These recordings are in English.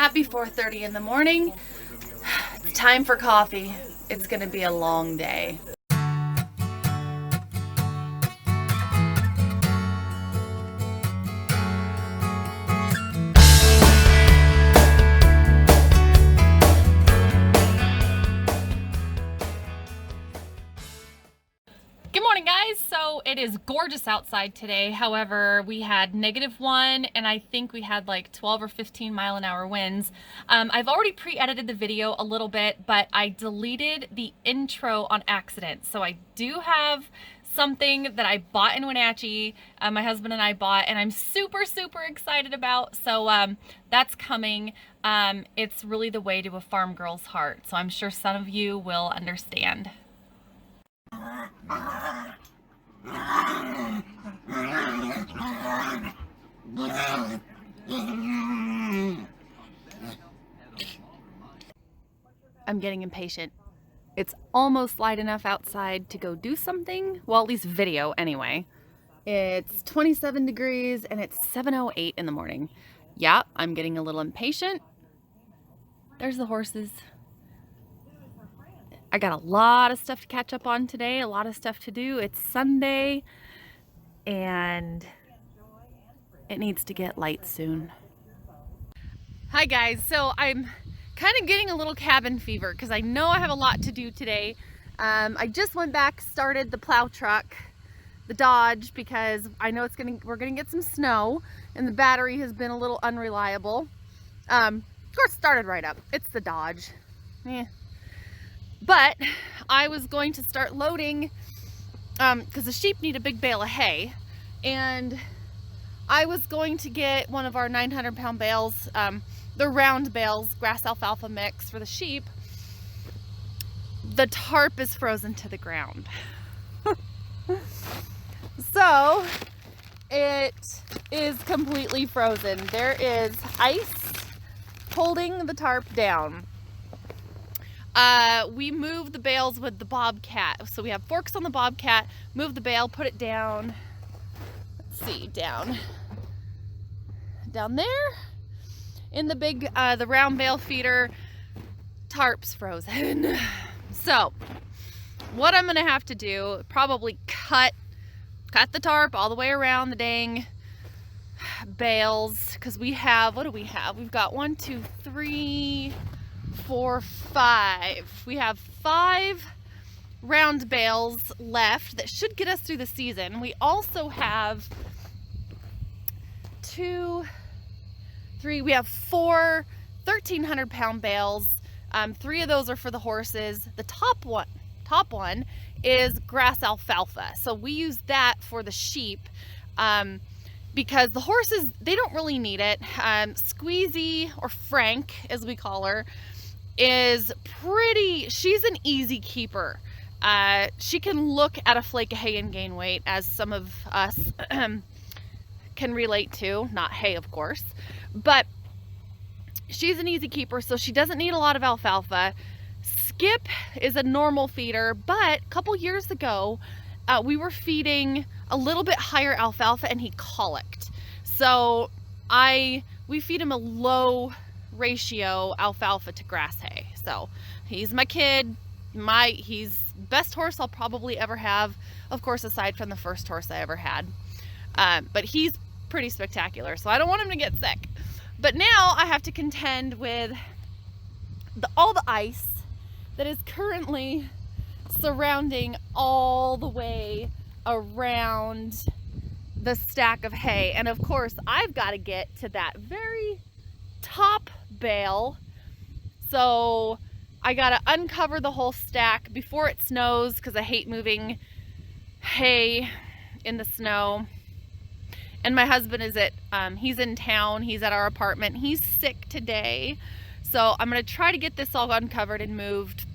Happy 4:30 in the morning. It's time for coffee. It's gonna be a long day. Good morning, guys. So it is gorgeous outside today. However, we had -1 and I think we had like 12 or 15 mile-an-hour winds. I've already pre-edited the video a little bit, but I deleted the intro on accident. So I do have something that I bought in Wenatchee, my husband and I bought, and I'm super excited about. So that's coming. It's really the way to a farm girl's heart. So I'm sure some of you will understand. I'm getting impatient. It's almost light enough outside to go do something. Well, at least video anyway. It's 27 degrees and it's 7:08 in the morning. Yeah, I'm getting a little impatient. There's the horses. I got a lot of stuff to catch up on today, a lot of stuff to do. It's Sunday and it needs to get light soon. Hi guys, so I'm kind of getting a little cabin fever because I know I have a lot to do today. I just went back, started the plow truck, the Dodge, because I know we're gonna get some snow and the battery has been a little unreliable. Of course, started right up. It's the Dodge. But I was going to start loading because the sheep need a big bale of hay, and I was going to get one of our 900-pound bales, the round bales, grass alfalfa mix for the sheep. The tarp is frozen to the ground. So it is completely frozen. There is ice holding the tarp down. We moved the bales with the bobcat. So we have forks on the bobcat, move the bale, put it down. Let's see, down there in the big, the round bale feeder. Tarp's frozen. So what I'm gonna have to do, probably cut the tarp all the way around the dang bales, because we have, what do we have? We've got 1, 2, 3, 4, 5. We have 5 round bales left that should get us through the season. We also have 2, 3, we have 4 1,300-pound bales. 3 of those are for the horses. The top one is grass alfalfa. So we use that for the sheep because the horses, they don't really need it. Squeezy, or Frank as we call her, is she's an easy keeper. She can look at a flake of hay and gain weight, as some of us can relate to. Not hay, of course, but she's an easy keeper, so she doesn't need a lot of alfalfa. Skip is a normal feeder, but a couple years ago we were feeding a little bit higher alfalfa and he colicked. So we feed him a low ratio alfalfa to grass hay. So he's my kid. He's best horse I'll probably ever have, of course, aside from the first horse I ever had. But he's pretty spectacular, so I don't want him to get sick. But now I have to contend with all the ice that is currently surrounding all the way around the stack of hay. And of course, I've got to get to that very top bale. So I got to uncover the whole stack before it snows, because I hate moving hay in the snow. And my husband is he's in town, he's at our apartment, he's sick today. So I'm gonna try to get this all uncovered and moved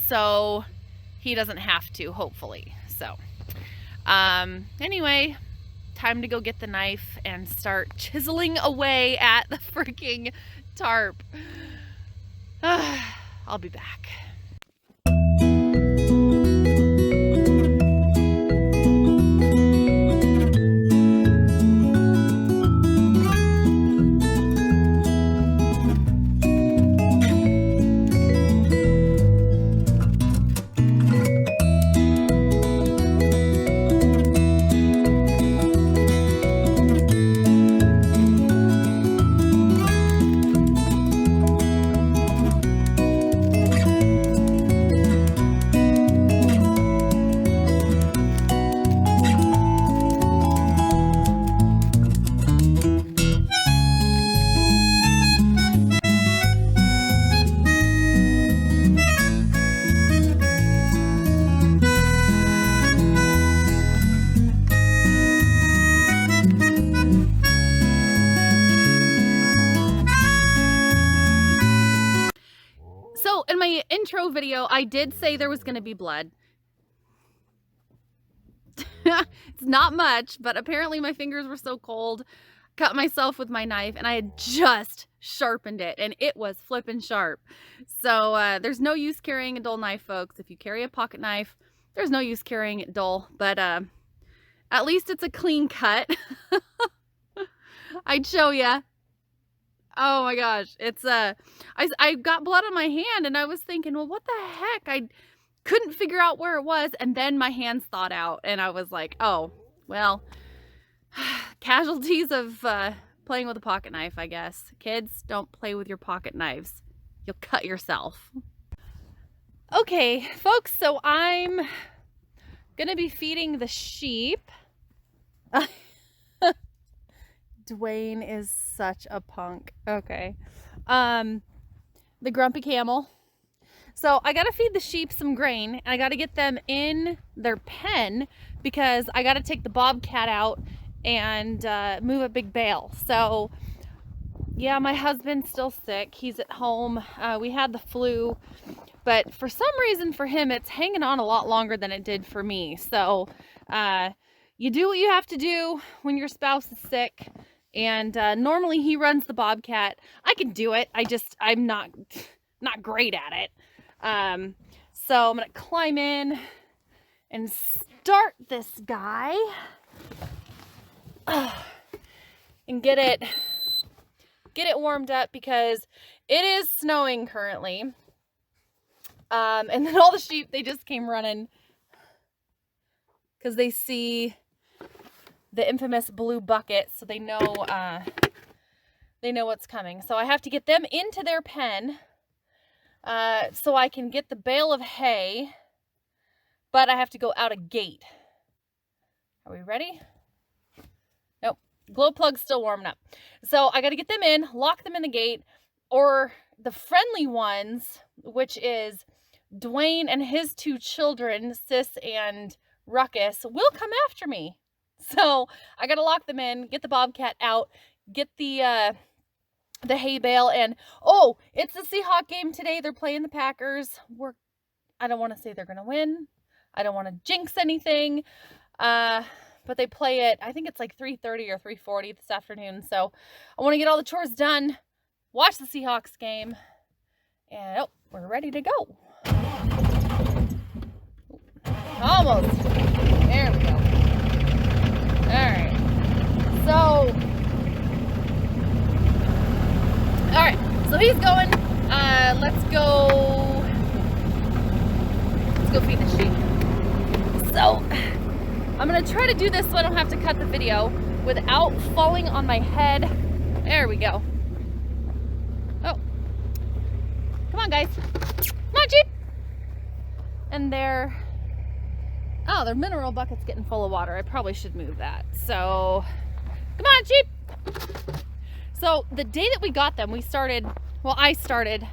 so he doesn't have to, hopefully. So anyway, time to go get the knife and start chiseling away at the freaking tarp. I'll be back. my intro video, I did say there was going to be blood. It's not much, but apparently my fingers were so cold. Cut myself with my knife, and I had just sharpened it, and it was flippin' sharp. So there's no use carrying a dull knife, folks. If you carry a pocket knife, there's no use carrying it dull, but at least it's a clean cut. I'd show ya. Oh my gosh, it's I got blood on my hand, and I was thinking, well, what the heck? I couldn't figure out where it was, and then my hands thawed out, and I was like, oh, well, casualties of playing with a pocket knife, I guess. Kids, don't play with your pocket knives. You'll cut yourself. Okay, folks, so I'm gonna be feeding the sheep. Dwayne is such a punk. Okay. The grumpy camel. So I gotta feed the sheep some grain, and I gotta get them in their pen because I gotta take the bobcat out and move a big bale. So yeah, my husband's still sick. He's at home. We had the flu, but for some reason for him, it's hanging on a lot longer than it did for me. So you do what you have to do when your spouse is sick. And normally he runs the bobcat. I can do it. I'm not great at it. So I'm gonna climb in and start this guy and get it warmed up because it is snowing currently. And then all the sheep, they just came running because they see the infamous blue bucket, so they know what's coming. So I have to get them into their pen so I can get the bale of hay, but I have to go out a gate. Are we ready? Nope. Glow plug's still warming up. So I got to get them in, lock them in the gate, or the friendly ones, which is Dwayne and his two children, Sis and Ruckus, will come after me. So I gotta lock them in, get the bobcat out, get the hay bale, and oh, it's the Seahawk game today. They're playing the Packers. I don't want to say they're gonna win. I don't want to jinx anything. But they play it, I think it's like 3:30 or 3:40 this afternoon. So I want to get all the chores done, watch the Seahawks game, and oh, we're ready to go. Almost. There we go. Alright, so he's going. Let's go feed the sheep. So I'm gonna try to do this so I don't have to cut the video without falling on my head. There we go. Oh, come on, guys. Come on, sheep. And their mineral bucket's getting full of water. I probably should move that. So, come on, sheep. So the day that we got them, I started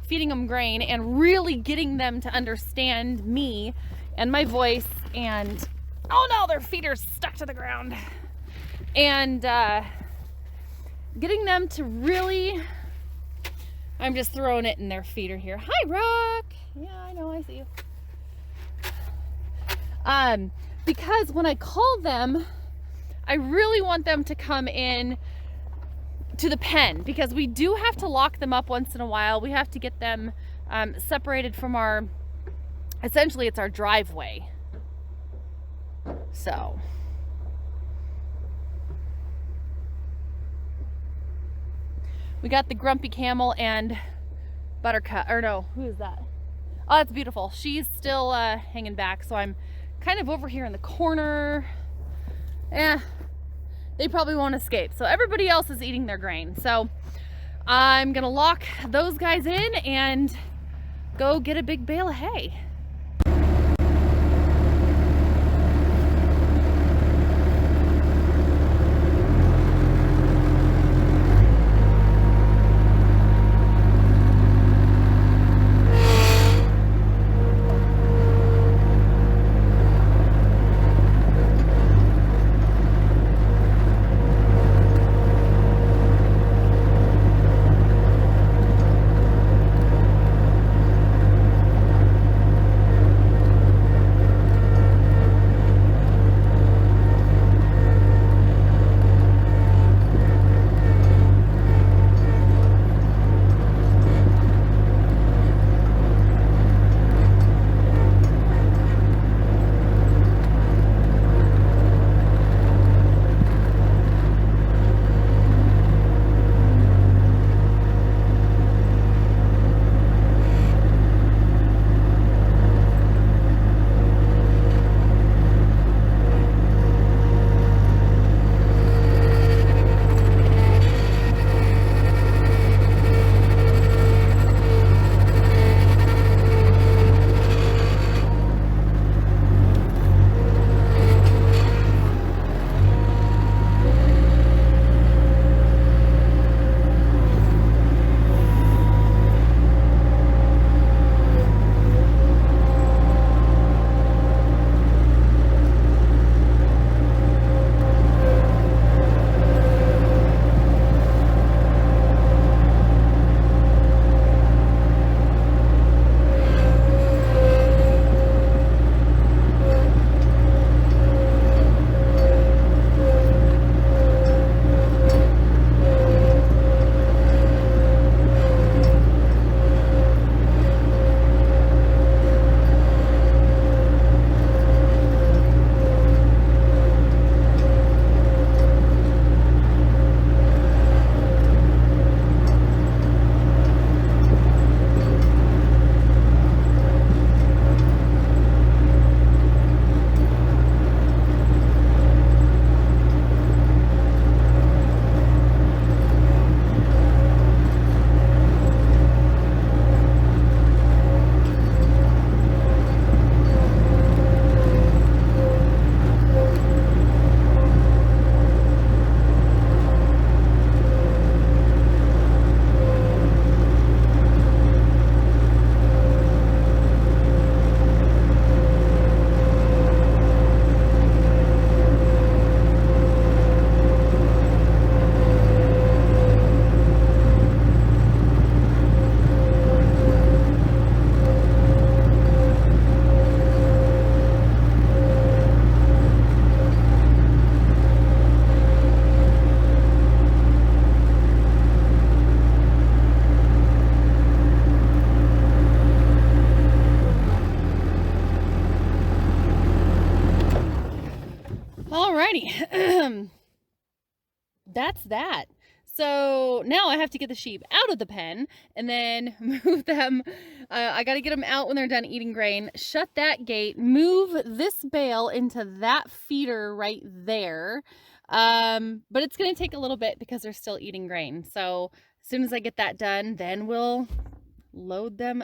feeding them grain and really getting them to understand me and my voice, and oh no, their feet are stuck to the ground. And getting them to really, I'm just throwing it in their feeder here. Hi, Rock. Yeah, I know, I see you. Because when I call them, I really want them to come in to the pen, because we do have to lock them up once in a while. We have to get them separated from essentially it's our driveway. So we got the grumpy camel and Buttercup, or no, who is that? Oh, that's beautiful. She's still hanging back, so I'm kind of over here in the corner. They probably won't escape. So everybody else is eating their grain. So I'm gonna lock those guys in and go get a big bale of hay. that's that. So now I have to get the sheep out of the pen and then move them. I got to get them out when they're done eating grain, shut that gate, move this bale into that feeder right there. But it's going to take a little bit because they're still eating grain. So as soon as I get that done, then we'll load them.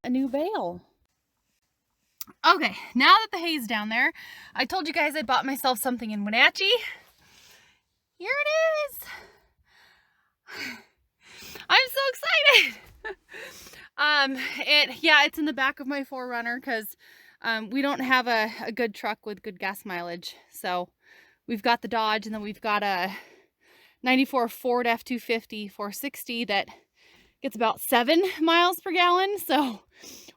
A new bale. Okay, now that the hay's down there, I told you guys I bought myself something in Wenatchee. Here it is. I'm so excited. It's in the back of my 4Runner because we don't have a good truck with good gas mileage. So we've got the Dodge, and then we've got a 94 Ford F-250 460 that gets about 7 miles per gallon. So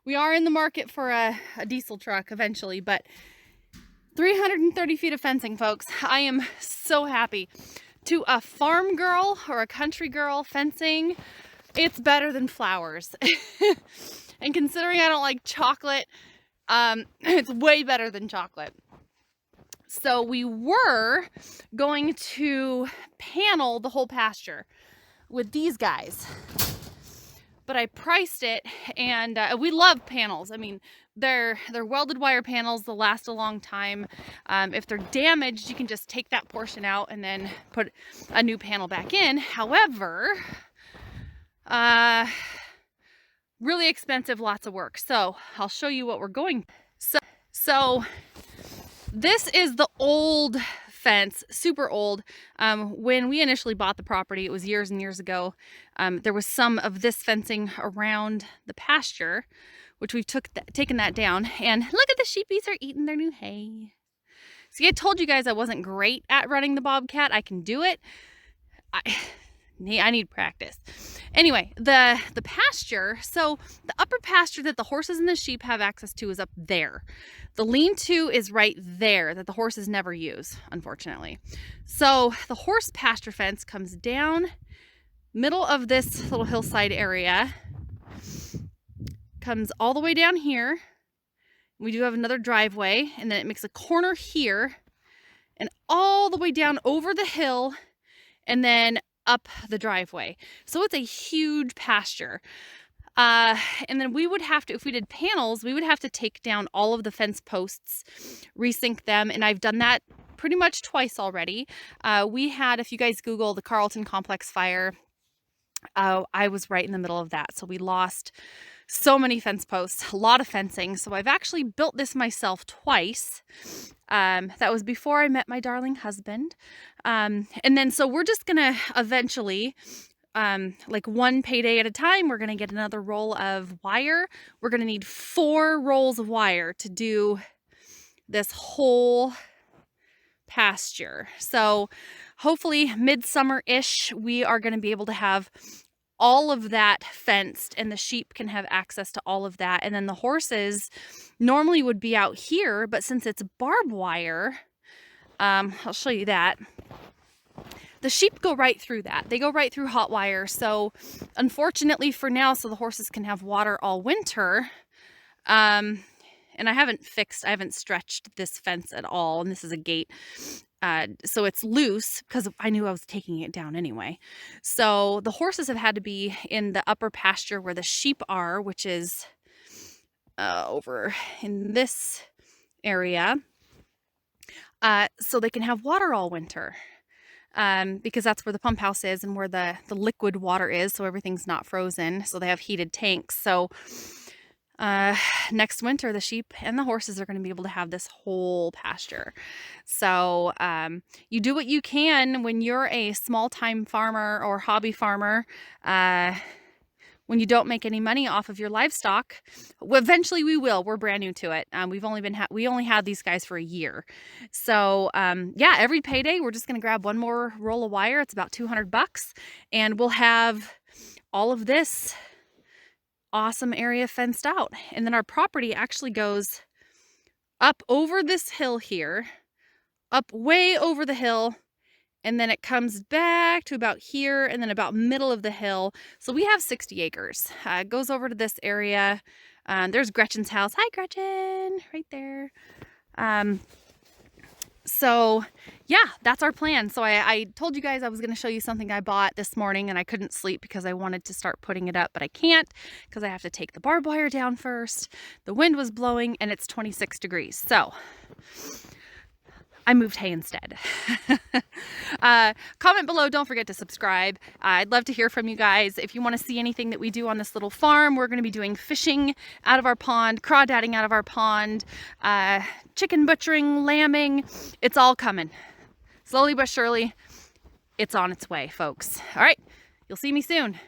we are in the market for a diesel truck eventually, but 330 feet of fencing, folks. I am so happy. To a farm girl or a country girl, fencing, it's better than flowers. And considering I don't like chocolate, it's way better than chocolate. So we were going to panel the whole pasture with these guys, but I priced it, and we love panels. I mean, they're welded wire panels. They'll last a long time. If they're damaged, you can just take that portion out and then put a new panel back in. However, really expensive, lots of work. So I'll show you what we're going. So this is the old fence, super old. When we initially bought the property, it was years and years ago. There was some of this fencing around the pasture, which we've taken that down. And look at the sheepies are eating their new hay. See, I told you guys I wasn't great at running the bobcat. I can do it. I need practice. Anyway, the pasture, so the upper pasture that the horses and the sheep have access to is up there. The lean-to is right there that the horses never use, unfortunately. So the horse pasture fence comes down middle of this little hillside area, comes all the way down here. We do have another driveway, and then it makes a corner here and all the way down over the hill and then up the driveway. So it's a huge pasture. And then we would have to, if we did panels, we would have to take down all of the fence posts, resync them, and I've done that pretty much twice already. We had, if you guys Google the Carlton Complex fire, I was right in the middle of that. So we lost so many fence posts, a lot of fencing. So I've actually built this myself twice. That was before I met my darling husband. And then, so we're just gonna eventually, like one payday at a time, we're gonna get another roll of wire. We're gonna need 4 rolls of wire to do this whole pasture. So hopefully midsummer-ish, we are gonna be able to have all of that fenced, and the sheep can have access to all of that. And then the horses normally would be out here, but since it's barbed wire, I'll show you that. The sheep go right through that. They go right through hot wire. So unfortunately for now, so the horses can have water all winter. And I haven't stretched this fence at all. And this is a gate. So it's loose because I knew I was taking it down anyway. So the horses have had to be in the upper pasture where the sheep are, which is over in this area. So they can have water all winter. Because that's where the pump house is and where the liquid water is, so everything's not frozen. So they have heated tanks. So next winter, the sheep and the horses are going to be able to have this whole pasture. So you do what you can when you're a small-time farmer or hobby farmer. When you don't make any money off of your livestock, eventually we will. We're brand new to it. We only had these guys for a year. So yeah, every payday, we're just going to grab one more roll of wire. It's about $200, and we'll have all of this awesome area fenced out. And then our property actually goes up over this hill here, up way over the hill, and then it comes back to about here and then about middle of the hill. So we have 60 acres. It goes over to this area. There's Gretchen's house. Hi, Gretchen, right there. So yeah, that's our plan. So I told you guys I was going to show you something I bought this morning, and I couldn't sleep because I wanted to start putting it up, but I can't because I have to take the barbed wire down first. The wind was blowing and it's 26 degrees. So I moved hay instead. Comment below. Don't forget to subscribe. I'd love to hear from you guys. If you want to see anything that we do on this little farm, we're going to be doing fishing out of our pond, crawdadding out of our pond, chicken butchering, lambing. It's all coming. Slowly but surely, it's on its way, folks. All right. You'll see me soon.